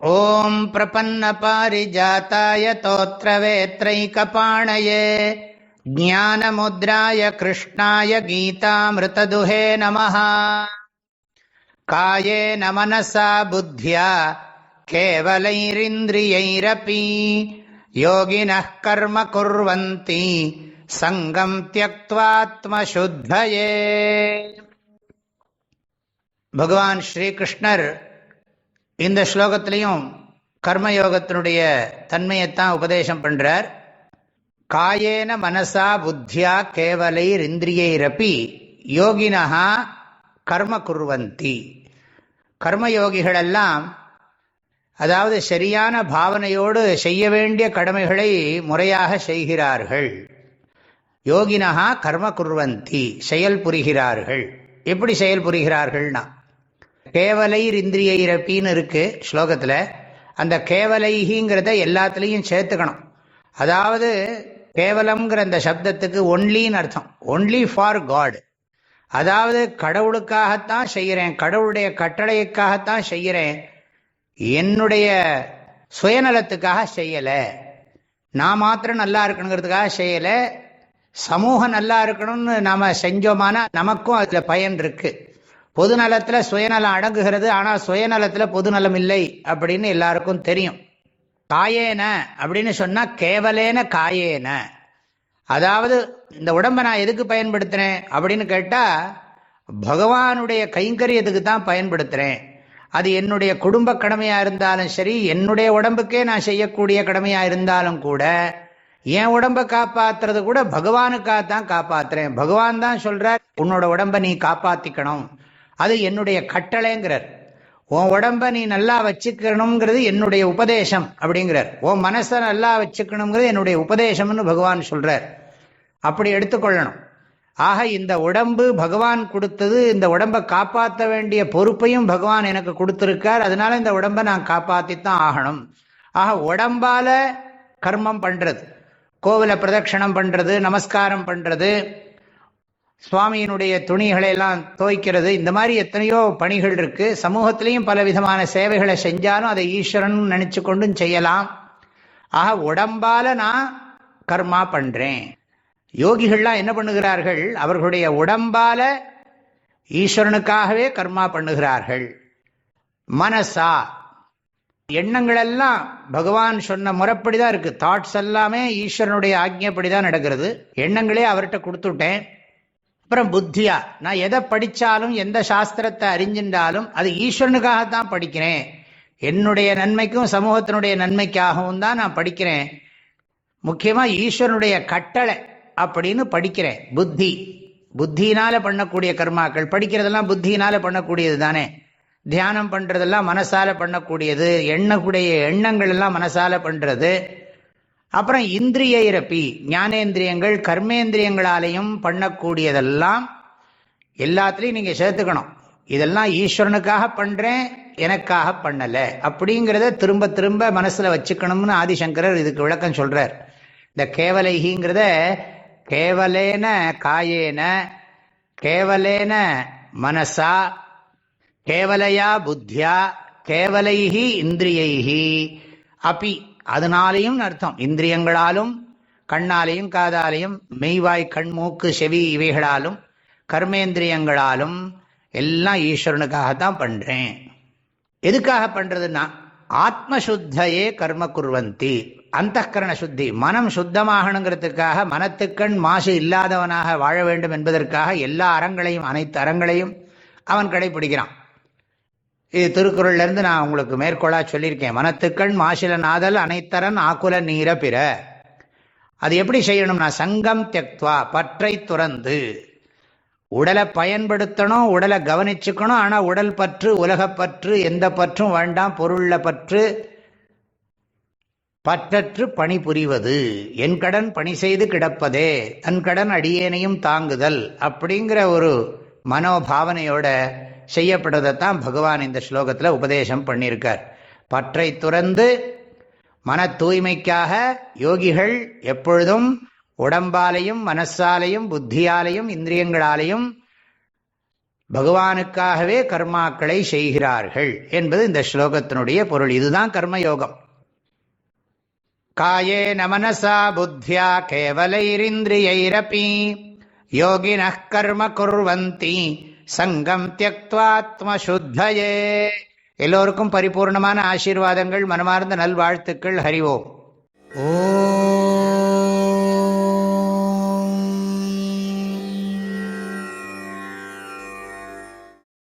ஓம் பிரபன்ன பாரிஜாதாய தோத்ரவேத்ரைகபாணயே ஞானமுத்ராய கிருஷ்ணாய கீதாமிருததுஹே நமஹ. காயேன மனசா புத்யா கேவலைரிந்திரியைரபி யோகினः கர்ம குர்வந்தி சங்கம் த்யக்த்வாத்மசுத்தயே. பகவான் ஸ்ரீகிருஷ்ணர் இந்த ஸ்லோகத்திலையும் கர்மயோகத்தினுடைய தன்மையைத்தான் உபதேசம் பண்றார். காயேன மனசா புத்தியா கேவலைர் இந்திரியைரப்பி யோகினஹா கர்ம குர்வந்தி. கர்மயோகிகளெல்லாம், அதாவது சரியான பாவனையோடு செய்ய வேண்டிய கடமைகளை முறையாக செய்கிறார்கள். யோகினஹா கர்ம குர்வந்தி, செயல் புரிகிறார்கள். எப்படி செயல் புரிகிறார்கள்னா, கேவலைர் இந்திரியைரப்பின்னு இருக்கு ஸ்லோகத்தில். அந்த கேவலைங்கிறத எல்லாத்துலேயும் சேர்த்துக்கணும். அதாவது கேவலம்ங்கிற அந்த சப்தத்துக்கு ஒன்லின்னு அர்த்தம், ஒன்லி ஃபார் காட். அதாவது கடவுளுக்காகத்தான் செய்கிறேன், கடவுளுடைய கட்டளைக்காகத்தான் செய்கிறேன், என்னுடைய சுயநலத்துக்காக செய்யலை, நான் மாத்திரம் நல்லா இருக்கணுங்கிறதுக்காக செய்யலை, சமூகம் நல்லா இருக்கணும்னு நாம் செஞ்சோமானா நமக்கும் அதில் பயன் இருக்கு. பொதுநலத்தில் சுயநலம் அடங்குகிறது, ஆனால் சுயநலத்தில் பொதுநலம் இல்லை அப்படின்னு எல்லாருக்கும் தெரியும். காயேன அப்படின்னு சொன்னால் கேவலேன காயேன, அதாவது இந்த உடம்பை நான் எதுக்கு பயன்படுத்துகிறேன் அப்படின்னு கேட்டால் பகவானுடைய கைங்கரியத்துக்கு தான் பயன்படுத்துகிறேன். அது என்னுடைய குடும்ப கடமையாக இருந்தாலும் சரி, என்னுடைய உடம்புக்கே நான் செய்யக்கூடிய கடமையாக இருந்தாலும் கூட, என் உடம்பை காப்பாற்றுறது கூட பகவானுக்காகத்தான் காப்பாற்றுறேன். பகவான் தான் சொல்கிறார், உன்னோட உடம்பை நீ காப்பாற்றிக்கணும், அது என்னுடைய கட்டளைங்கிறார். உன் உடம்ப நீ நல்லா வச்சுக்கணுங்கிறது என்னுடைய உபதேசம் அப்படிங்கிறார். உன் மனசை நல்லா வச்சுக்கணுங்கிறது என்னுடைய உபதேசம்னு பகவான் சொல்றார். அப்படி எடுத்துக்கொள்ளணும். ஆக இந்த உடம்பு பகவான் கொடுத்தது, இந்த உடம்பை காப்பாற்ற வேண்டிய பொறுப்பையும் பகவான் எனக்கு கொடுத்திருக்கார். அதனால இந்த உடம்பை நான் காப்பாற்றித்தான் ஆகணும். ஆக உடம்பால கர்மம் பண்றது, கோவிலை பிரதட்சணம் பண்றது, நமஸ்காரம் பண்றது, சுவாமியினுடைய துணிகளை எல்லாம் துவைக்கிறது, இந்த மாதிரி எத்தனையோ பணிகள் இருக்கு. சமூகத்திலையும் பல விதமான சேவைகளை செஞ்சாலும் அதை ஈஸ்வரன் நினைச்சு கொண்டும் செய்யலாம். ஆக உடம்பால நான் கர்மா பண்றேன். யோகிகள்லாம் என்ன பண்ணுகிறார்கள், அவர்களுடைய உடம்பால ஈஸ்வரனுக்காகவே கர்மா பண்ணுகிறார்கள். மனசா, எண்ணங்கள் எல்லாம் பகவான் சொன்ன முறைப்படிதான் இருக்கு. தாட்ஸ் எல்லாமே ஈஸ்வரனுடைய ஆக்ஞைப்படிதான் நடக்கிறது. எண்ணங்களே அவர்கிட்ட கொடுத்துட்டேன். அப்புறம் புத்தியா, நான் எதை படித்தாலும் எந்த சாஸ்திரத்தை அறிஞ்சின்றாலும் அது ஈஸ்வரனுக்காகத்தான் படிக்கிறேன், என்னுடைய நன்மைக்கும் சமூகத்தினுடைய நன்மைக்காகவும் தான் நான் படிக்கிறேன், முக்கியமாக ஈஸ்வரனுடைய கட்டளை அப்படின்னு படிக்கிறேன். புத்தி, புத்தியினால பண்ணக்கூடிய கர்மாக்கள், படிக்கிறதெல்லாம் புத்தியினால பண்ணக்கூடியது தானே. தியானம் பண்ணுறதெல்லாம் மனசால பண்ணக்கூடியது, எண்ணக்கூடிய எண்ணங்கள் எல்லாம் மனசால பண்ணுறது. அப்புறம் இந்திரியைரப்பி, ஞானேந்திரியங்கள் கர்மேந்திரியங்களாலையும் பண்ணக்கூடியதெல்லாம் எல்லாத்துலேயும் நீங்கள் சேர்த்துக்கணும். இதெல்லாம் ஈஸ்வரனுக்காக பண்ணுறேன், எனக்காக பண்ணலை அப்படிங்கிறத திரும்ப திரும்ப மனசில் வச்சுக்கணும்னு ஆதிசங்கரர் இதுக்கு விளக்கம் சொல்கிறார். இந்த கேவலைங்கிறத கேவலேன காயேன, கேவலேன மனசா, கேவலையா புத்தியா, கேவலைஹி இந்திரியைஹி அப்பி, அதனாலையும் அர்த்தம் இந்திரியங்களாலும், கண்ணாலையும் காதாலையும், மெய்வாய் கண் மூக்கு செவி இவைகளாலும், கர்மேந்திரியங்களாலும் எல்லாம் ஈஸ்வரனுக்காகத்தான் பண்றேன். எதுக்காக பண்றதுன்னா ஆத்மசுத்தையே கர்ம குர்வந்தி, அந்தఃகரண சுத்தி, மனம் சுத்தமாகணுங்கிறதுக்காக, மனத்துக்கண் மாசு இல்லாதவனாக வாழ வேண்டும் என்பதற்காக எல்லா அறங்களையும், அனைத்து அறங்களையும் அவன் கடைபிடிக்கிறான். இது திருக்குறள்ல இருந்து நான் உங்களுக்கு மேற்கோளா சொல்லியிருக்கேன். மனத்துக்கண் மாசில நாதல் அனைத்தரன் ஆக்குல நீர பிற. அது எப்படி செய்யணும்னா சங்கம் தியக்த்வா, பற்றை துறந்து. உடலை பயன்படுத்தணும், உடலை கவனிச்சுக்கணும், ஆனால் உடல் பற்று, உலகப்பற்று, எந்த பற்றும் வேண்டாம். பொருள்ல பற்று, பற்றற்று பணி புரிவது, என் கடன் பணி செய்து கிடப்பதே, தன் கடன் அடியேனையும் தாங்குதல் அப்படிங்கிற ஒரு மனோபாவனையோட செய்யப்படுவதைத்தான் பகவான் இந்த ஸ்லோகத்தில் உபதேசம் பண்ணியிருக்கார். பற்றை துறந்து மன தூய்மைக்காக யோகிகள் எப்பொழுதும் உடம்பாலையும் மனசாலையும் புத்தியாலையும் இந்திரியங்களாலையும் பகவானுக்காகவே கர்மாக்களை செய்கிறார்கள் என்பது இந்த ஸ்லோகத்தினுடைய பொருள். இதுதான் கர்மயோகம். காயேன மனசா புத்தியா கேவலைரிந்திரியைரபி யோகினः கர்ம குர்வந்தி சங்கம் த்யக்த்வாத்மசுத்தயே. எல்லோருக்கும் பரிபூர்ணமான ஆசீர்வாதங்கள், மனமார்ந்த நல்வாழ்த்துக்கள். ஹரி ஓம்.